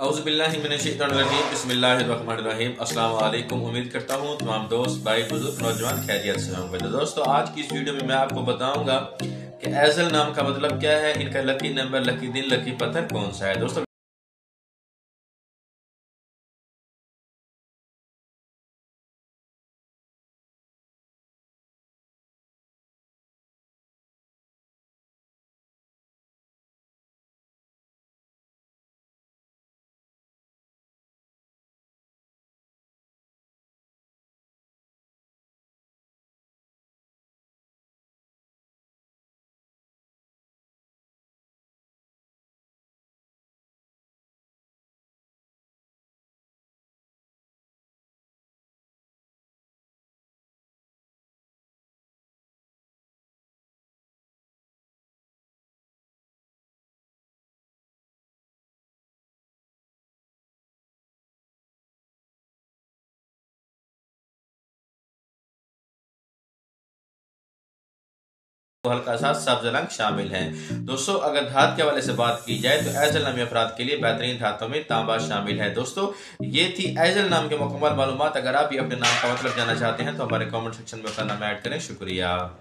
औज़ुबिल्लाहिमिनश्शैतानिर्रजीम बिस्मिल्लाहिर्रहमानिर्रहीम। अस्सलाम वालेकुम। उम्मीद करता हूँ तमाम दोस्त भाई बुजुर्ग नौजवान खैरियत से होंगे। तो दोस्तों, आज की इस वीडियो में मैं आपको बताऊंगा कि एजल नाम का मतलब क्या है, इनका लकी नंबर, लकी दिन, लकी पत्थर कौन सा है। दोस्तों, हल्का सा सब्ज रंग शामिल है। दोस्तों, अगर धात के हवाले से बात की जाए तो एजल नामी अफराद के लिए बेहतरीन धातों में तांबा शामिल है। दोस्तों, ये थी एजल नाम के मुकम्मल मालूमात। अगर आप भी अपने नाम का मतलब जानना चाहते हैं तो हमारे कमेंट सेक्शन में अपना नाम ऐड करें। शुक्रिया।